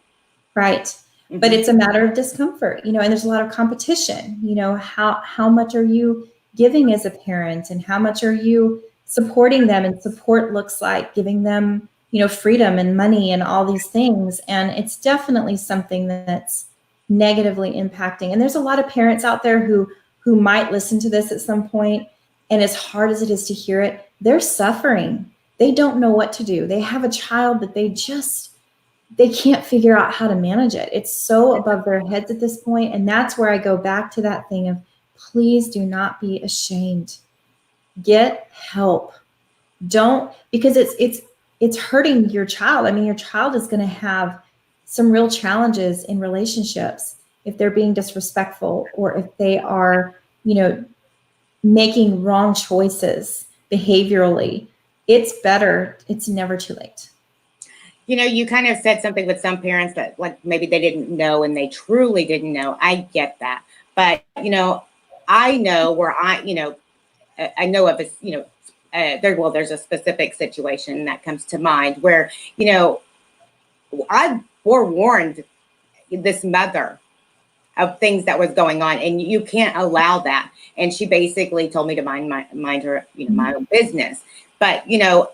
Right. Mm-hmm. But it's a matter of discomfort, you know, and there's a lot of competition. You know, how much are you giving as a parent, and how much are you supporting them? And support looks like giving them, you know, freedom and money and all these things. And it's definitely something that's negatively impacting. And there's a lot of parents out there who might listen to this at some point, and as hard as it is to hear it, they're suffering. They don't know what to do. They have a child that they can't figure out how to manage it. It's so above their heads at this point. And that's where I go back to that thing of, please do not be ashamed. Get help. Don't, because it's hurting your child. I mean, your child is going to have some real challenges in relationships if they're being disrespectful, or if they are, you know, making wrong choices. behaviorally, it's better. It's never too late. You know, you kind of said something with some parents that like maybe they didn't know and they truly didn't know. I get that. But, you know, I know where I know of a, there's a specific situation that comes to mind where, you know, I forewarned this mother of things that was going on, and you can't allow that. And she basically told me to mind her, my own business. But, you know,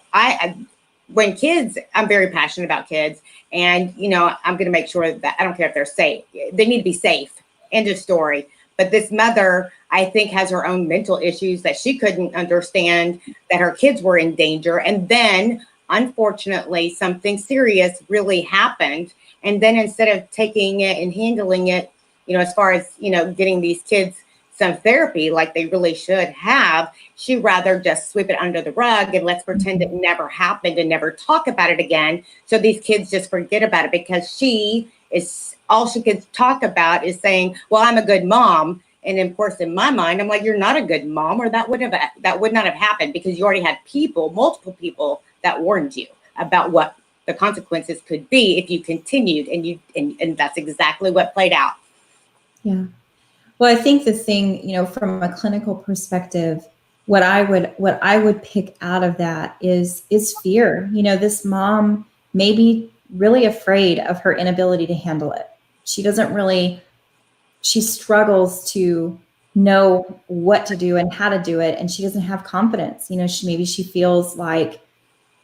when kids, I'm very passionate about kids, and, you know, I'm going to make sure that I don't care if they're safe. They need to be safe. End of story. But this mother, I think, has her own mental issues that she couldn't understand that her kids were in danger. And then, unfortunately, something serious really happened. And then instead of taking it and handling it, you know, as far as, you know, getting these kids some therapy like they really should have, she'd rather just sweep it under the rug and let's pretend it never happened and never talk about it again. So these kids just forget about it, because all she could talk about is saying, well, I'm a good mom. And of course, in my mind, I'm like, you're not a good mom, or that would not have happened, because you already had multiple people that warned you about what the consequences could be if you continued, and that's exactly what played out. Yeah. Well, I think the thing, you know, from a clinical perspective, what I would pick out of that is fear. You know, this mom may be really afraid of her inability to handle it. She struggles to know what to do and how to do it, and she doesn't have confidence. You know, she feels like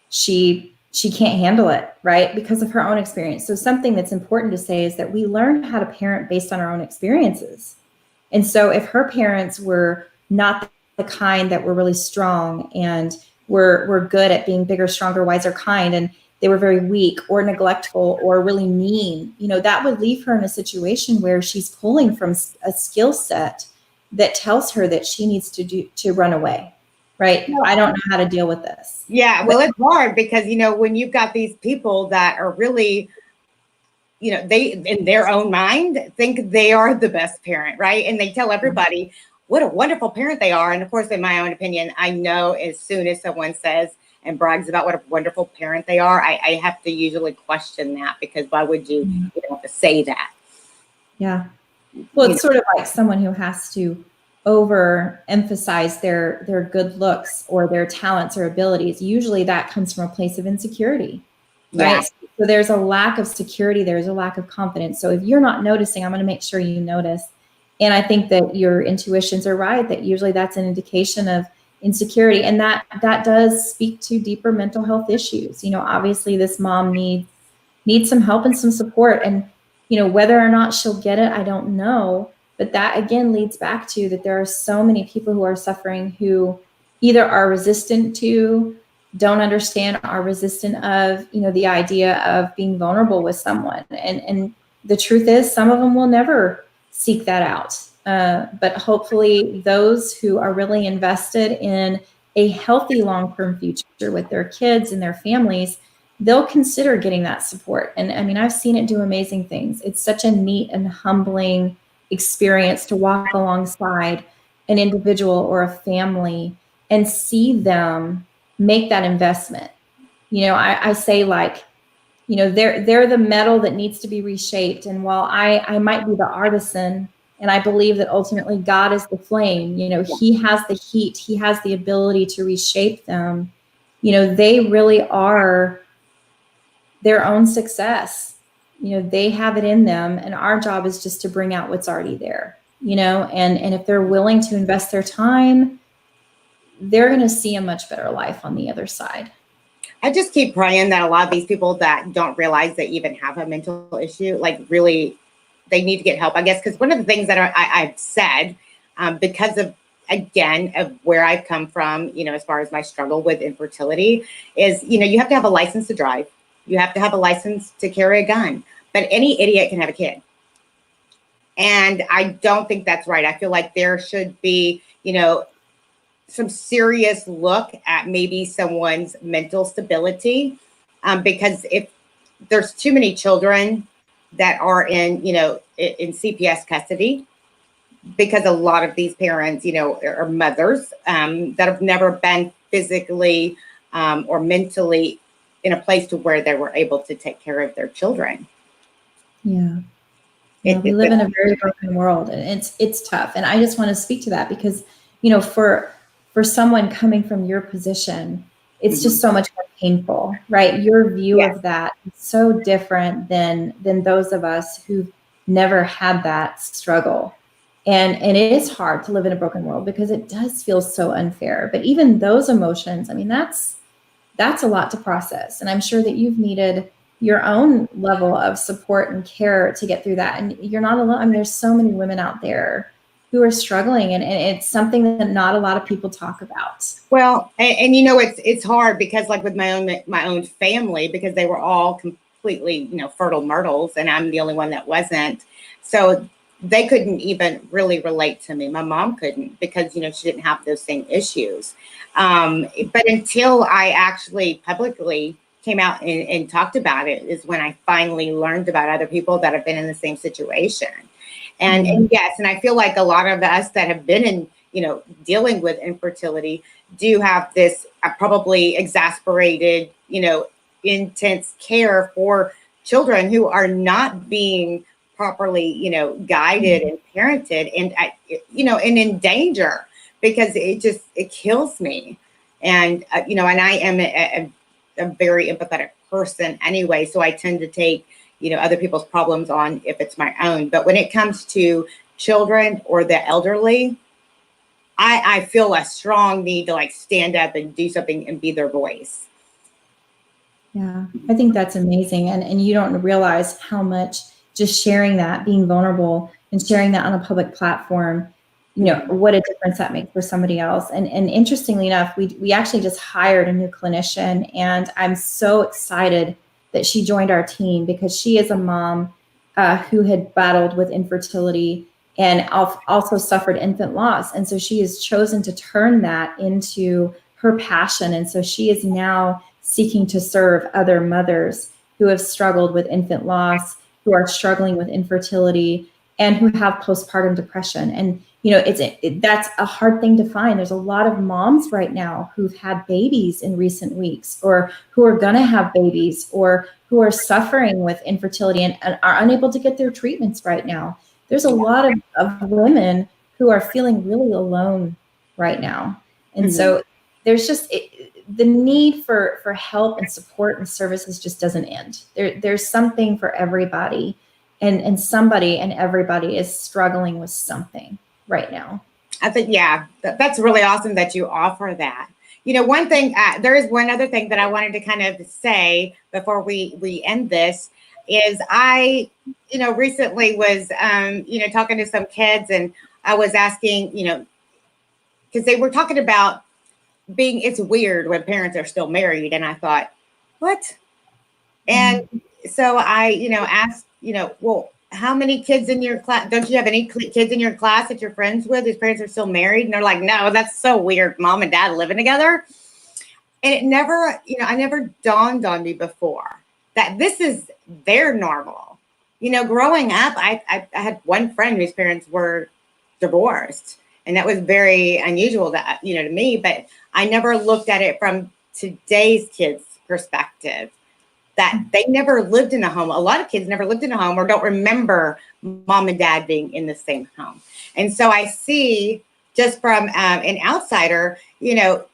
she can't handle it, right? Because of her own experience. So something that's important to say is that we learn how to parent based on our own experiences. And so if her parents were not the kind that were really strong and were good at being bigger, stronger, wiser, kind, and they were very weak or neglectful or really mean, you know, that would leave her in a situation where she's pulling from a skill set that tells her that she needs to run away, right? I don't know how to deal with this. Yeah, well, it's hard because, you know, when you've got these people that are really, you know, they, in their own mind, think they are the best parent, right? And they tell everybody what a wonderful parent they are. And of course, in my own opinion, I know as soon as someone says and brags about what a wonderful parent they are, I have to usually question that, because why would you have to say that? Yeah. Well, it's sort of like someone who has to overemphasize their good looks or their talents or abilities. Usually that comes from a place of insecurity, right? So there's a lack of security. There's a lack of confidence. So if you're not noticing, I'm going to make sure you notice. And I think that your intuitions are right, that usually that's an indication of insecurity. And that does speak to deeper mental health issues. You know, obviously this mom needs some help and some support. And, you know, whether or not she'll get it, I don't know. But that again leads back to that there are so many people who are suffering who either are resistant to, don't understand, are resistant of, you know, the idea of being vulnerable with someone. And the truth is, some of them will never seek that out. But hopefully those who are really invested in a healthy long-term future with their kids and their families, they'll consider getting that support. And I mean, I've seen it do amazing things. It's such a neat and humbling experience to walk alongside an individual or a family and see them make that investment. You know, I say, like, you know, they're the metal that needs to be reshaped. And while I might be the artisan, and I believe that ultimately God is the flame, you know, he has the heat, he has the ability to reshape them. You know, they really are their own success. You know, they have it in them, and our job is just to bring out what's already there, you know, and if they're willing to invest their time, they're going to see a much better life on the other side. I just keep praying that a lot of these people that don't realize they even have a mental issue, like really, they need to get help, I guess. Because one of the things that I've said, because of, again, of where I've come from, you know, as far as my struggle with infertility is, you know, you have to have a license to drive. You have to have a license to carry a gun, but any idiot can have a kid. And I don't think that's right. I feel like there should be, you know, some serious look at maybe someone's mental stability, because if there's too many children that are in, you know, in CPS custody, because a lot of these parents, you know, are mothers that have never been physically or mentally in a place to where they were able to take care of their children. Yeah. Yeah, we live in a very broken world, and it's tough. And I just want to speak to that because, you know, for someone coming from your position, it's just so much more painful, right? Your view of that is so different than those of us who've never had that struggle. And it is hard to live in a broken world because it does feel so unfair. But even those emotions, I mean, that's a lot to process. And I'm sure that you've needed your own level of support and care to get through that. And you're not alone. I mean, there's so many women out there who are struggling, and it's something that not a lot of people talk about. Well, and you know, it's hard because like with my own family, because they were all completely, you know, fertile myrtles, and I'm the only one that wasn't. So they couldn't even really relate to me. My mom couldn't, because, you know, she didn't have those same issues. But until I actually publicly came out and talked about it is when I finally learned about other people that have been in the same situation. And yes, and I feel like a lot of us that have been in, you know, dealing with infertility do have this probably exasperated, you know, intense care for children who are not being properly, you know, guided and parented, and you know, and in danger, because it kills me. And you know, and I am a very empathetic person anyway, so I tend to take, you know, other people's problems on if it's my own. But when it comes to children or the elderly, I feel a strong need to like stand up and do something and be their voice. Yeah, I think that's amazing. And you don't realize how much just sharing that, being vulnerable and sharing that on a public platform, you know, what a difference that makes for somebody else. And interestingly enough, we actually just hired a new clinician, and I'm so excited that she joined our team because she is a mom who had battled with infertility and also suffered infant loss. And so she has chosen to turn that into her passion. And so she is now seeking to serve other mothers who have struggled with infant loss, who are struggling with infertility, and who have postpartum depression. And, you know, that's a hard thing to find. There's a lot of moms right now who've had babies in recent weeks, or who are going to have babies, or who are suffering with infertility and are unable to get their treatments right now. There's a lot of women who are feeling really alone right now. And so there's just the need for help and support and services just doesn't end. There's something for everybody, and somebody and everybody is struggling with something right now. I think, yeah, that's really awesome that you offer that. You know, one thing, there is one other thing that I wanted to kind of say before we end this is I, you know, recently was, you know, talking to some kids, and I was asking, you know, because they were talking about it's weird when parents are still married. And I thought, what? And so I, you know, asked, you know, well, how many kids in your class? Don't you have any kids in your class that you're friends with whose parents are still married? And they're like, no, that's so weird. Mom and dad living together. And it never, you know, I never dawned on me before that this is their normal. You know, growing up, I had one friend whose parents were divorced, and that was very unusual to, you know, to me, but I never looked at it from today's kids' perspective, that they never lived in a home. A lot of kids never lived in a home or don't remember mom and dad being in the same home. And so I see just from an outsider, you know,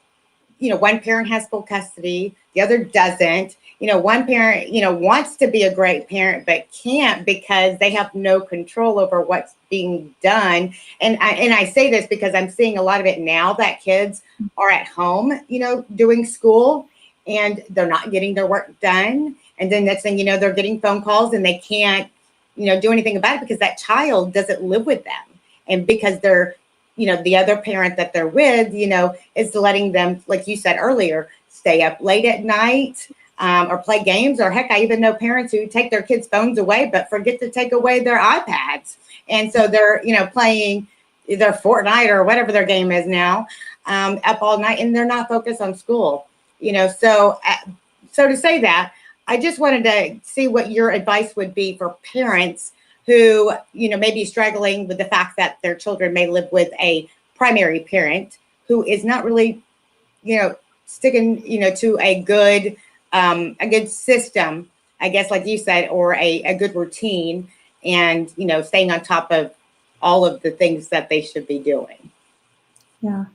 one parent has full custody, the other doesn't. You know, one parent, you know, wants to be a great parent, but can't because they have no control over what's being done. And I say this because I'm seeing a lot of it now that kids are at home, you know, doing school, and they're not getting their work done. And then next thing you know, they're getting phone calls and they can't, you know, do anything about it because that child doesn't live with them. And because they're, you know, the other parent that they're with, you know, is letting them, like you said earlier, stay up late at night, or play games, or heck, I even know parents who take their kids' phones away, but forget to take away their iPads. And so they're, you know, playing either Fortnite or whatever their game is now, up all night, and they're not focused on school, you know. So to say that, I just wanted to see what your advice would be for parents who, you know, may be struggling with the fact that their children may live with a primary parent who is not really, you know, sticking, to a good system, I guess, like you said, or a good routine, and, staying on top of all of the things that they should be doing. Yeah.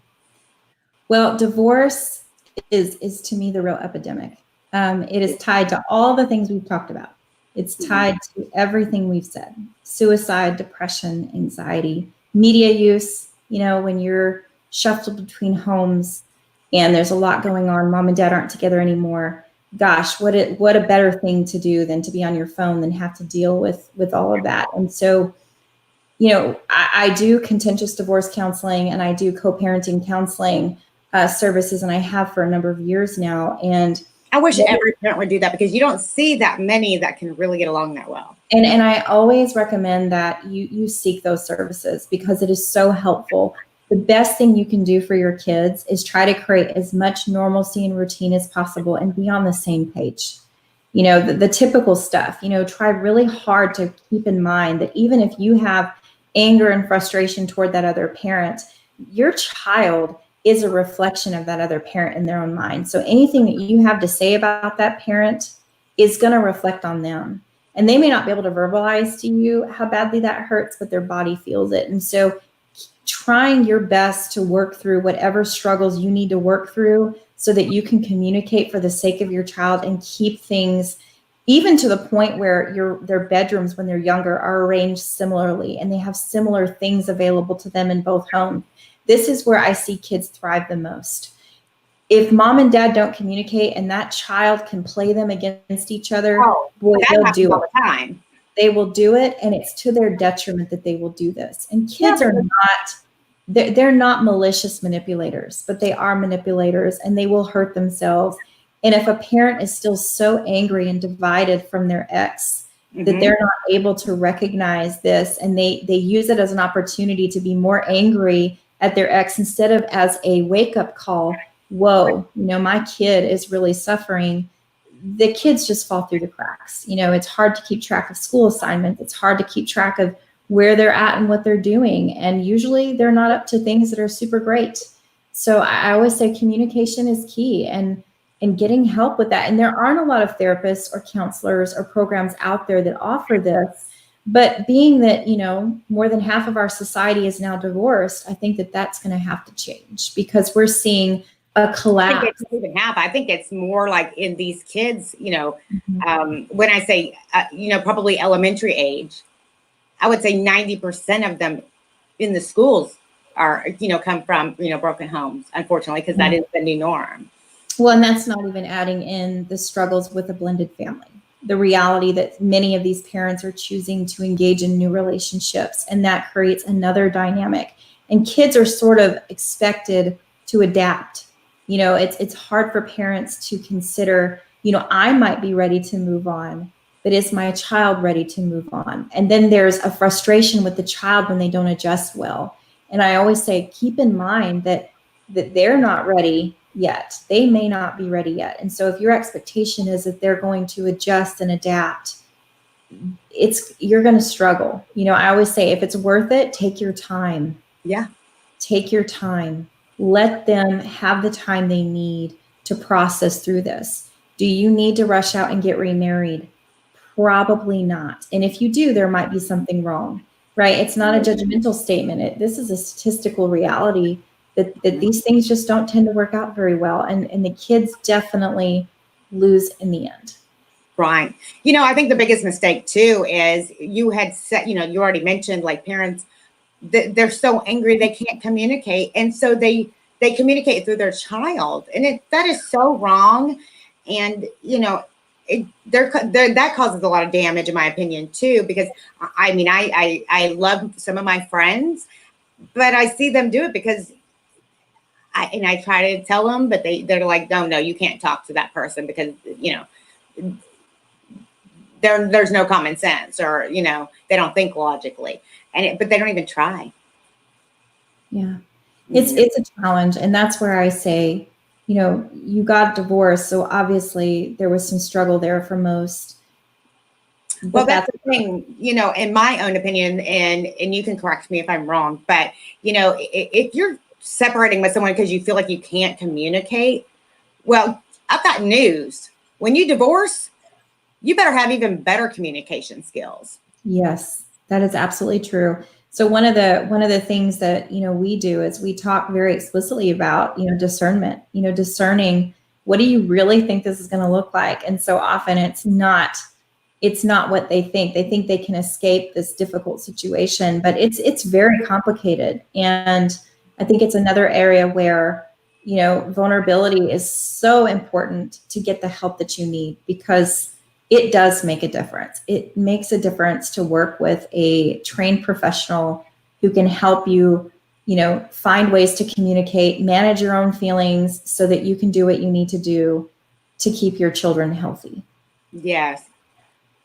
Well, divorce is to me the real epidemic. It is tied to all the things we've talked about. It's tied to everything we've said: suicide, depression, anxiety, media use. When you're shuffled between homes and there's a lot going on, mom and dad aren't together anymore. Gosh, what a better thing to do than to be on your phone than have to deal with all of that. And so, I do contentious divorce counseling, and I do co-parenting counseling services, and I have for a number of years now. And I wish every parent would do that, because you don't see that many that can really get along that well. And I always recommend that you seek those services, because it is so helpful. The best thing you can do for your kids is try to create as much normalcy and routine as possible and be on the same page. The typical stuff, try really hard to keep in mind that even if you have anger and frustration toward that other parent, your child is a reflection of that other parent in their own mind. So anything that you have to say about that parent is going to reflect on them. And they may not be able to verbalize to you how badly that hurts, but their body feels it. And so trying your best to work through whatever struggles you need to work through so that you can communicate for the sake of your child and keep things, even to the point where their bedrooms when they're younger are arranged similarly and they have similar things available to them in both homes. This is where I see kids thrive the most. If mom and dad don't communicate and that child can play them against each other, boy, they'll do it all the time. They will do it, and it's to their detriment that they will do this. And kids are they're not malicious manipulators, but they are manipulators, and they will hurt themselves. And if a parent is still so angry and divided from their ex that they're not able to recognize this, and they use it as an opportunity to be more angry at their ex instead of as a wake-up call, whoa, my kid is really suffering, the kids just fall through the cracks. It's hard to keep track of school assignments. It's hard to keep track of where they're at and what they're doing. And usually they're not up to things that are super great. So I always say communication is key, and getting help with that. And there aren't a lot of therapists or counselors or programs out there that offer this. But being that, more than half of our society is now divorced, I think that that's going to have to change, because we're seeing a collapse. I think it's even half. I think it's more like in these kids, when I say, probably elementary age, I would say 90% of them in the schools are, come from, broken homes, unfortunately, because that is the new norm. Well, and that's not even adding in the struggles with a blended family. The reality that many of these parents are choosing to engage in new relationships, and that creates another dynamic. And kids are sort of expected to adapt. It's hard for parents to consider, I might be ready to move on, but is my child ready to move on? And then there's a frustration with the child when they don't adjust well. And I always say, keep in mind that they're not ready yet. They may not be ready yet. And so if your expectation is that they're going to adjust and adapt, you're going to struggle. I always say, if it's worth it, take your time. Yeah. Take your time. Let them have the time they need to process through this. Do you need to rush out and get remarried? Probably not. And if you do, there might be something wrong, right? It's not a judgmental statement. This is a statistical reality that these things just don't tend to work out very well. And the kids definitely lose in the end. Right. I think the biggest mistake too is you had said, you already mentioned, like, parents, they're so angry they can't communicate, and so they communicate through their child, and that is so wrong. And that causes a lot of damage, in my opinion, too, because I love some of my friends, but I see them do it because I try to tell them, but they're like, no, you can't talk to that person because there's no common sense, or they don't think logically. But they don't even try. Yeah, it's a challenge. And that's where I say, you got divorced. So obviously there was some struggle there for most. Well, that's the thing, in my own opinion, and you can correct me if I'm wrong, but, if you're separating with someone because you feel like you can't communicate, Well, I've got news. When you divorce, you better have even better communication skills. Yes, that is absolutely true. So one of the things that, we do is we talk very explicitly about, discernment, discerning, what do you really think this is going to look like? And so often it's not what they think. They think they can escape this difficult situation, but it's very complicated. And I think it's another area where, vulnerability is so important to get the help that you need, because it does make a difference. It makes a difference to work with a trained professional who can help you, find ways to communicate, manage your own feelings so that you can do what you need to do to keep your children healthy. Yes.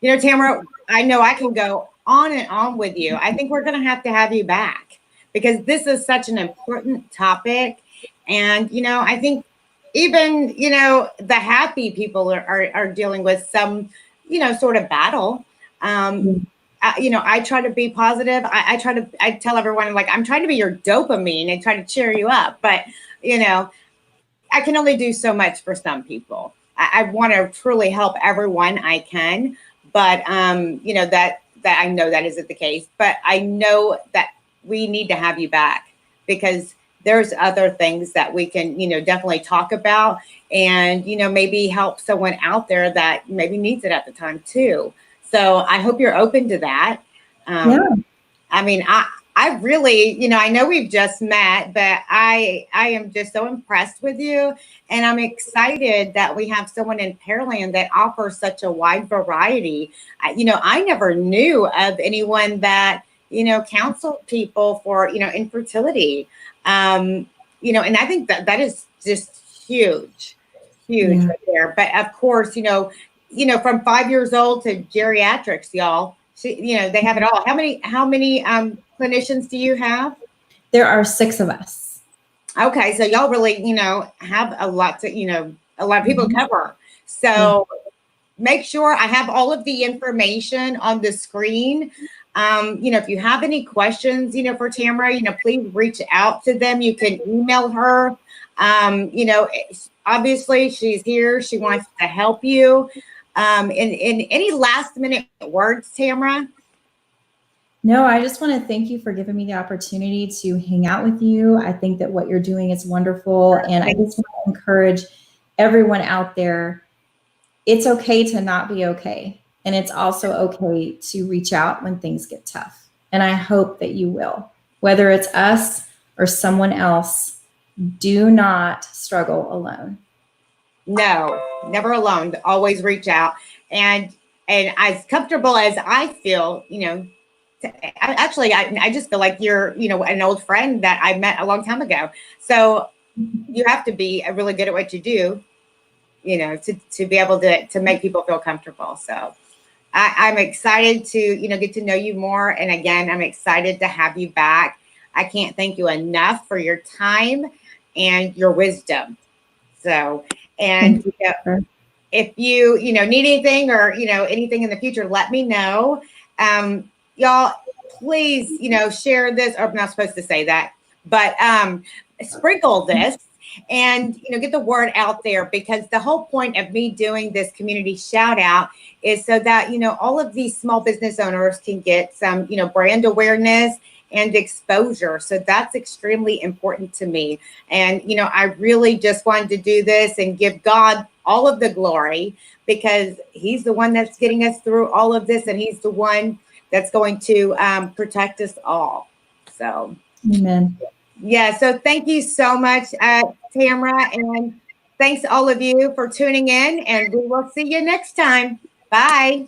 Tamera, I know I can go on and on with you. I think we're going to have you back, because this is such an important topic. And, I think even, the happy people are dealing with some, sort of battle. I try to be positive. I tell everyone, like, I'm trying to be your dopamine and try to cheer you up. But, I can only do so much for some people. I want to truly help everyone I can. But, that I know that isn't the case. But I know that we need to have you back, because there's other things that we can, definitely talk about, and, maybe help someone out there that maybe needs it at the time too. So I hope you're open to that. Yeah. I mean, I really, I know we've just met, but I am just so impressed with you. And I'm excited that we have someone in Pearland that offers such a wide variety. I never knew of anyone that, counseled people for, infertility. And I think that is just huge right there. But of course, from 5 years old to geriatrics, y'all, they have it all. How many clinicians do you have? There are 6 of us. Okay. So y'all really, have a lot to, a lot of people to cover. So make sure I have all of the information on the screen. If you have any questions, for Tamera, please reach out to them. You can email her. Obviously she's here. She wants to help you. In any last minute words, Tamera? No, I just want to thank you for giving me the opportunity to hang out with you. I think that what you're doing is wonderful. And I just want to encourage everyone out there. It's okay to not be okay. And it's also okay to reach out when things get tough. And I hope that you will. Whether it's us or someone else, do not struggle alone. No, never alone. Always reach out. And as comfortable as I feel, I just feel like you're, an old friend that I met a long time ago. So you have to be really good at what you do, to be able to make people feel comfortable. So I'm excited to, get to know you more. And again, I'm excited to have you back. I can't thank you enough for your time and your wisdom. So, and if you, need anything or, anything in the future, let me know. Y'all, please, share this. Or I'm not supposed to say that, but sprinkle this and, get the word out there, because the whole point of me doing this community shout out is so that, all of these small business owners can get some, brand awareness and exposure. So that's extremely important to me. And, I really just wanted to do this and give God all of the glory, because he's the one that's getting us through all of this. And he's the one that's going to protect us all. So, amen. Yeah. So thank you so much, Tamera. And thanks all of you for tuning in, and we will see you next time. Bye.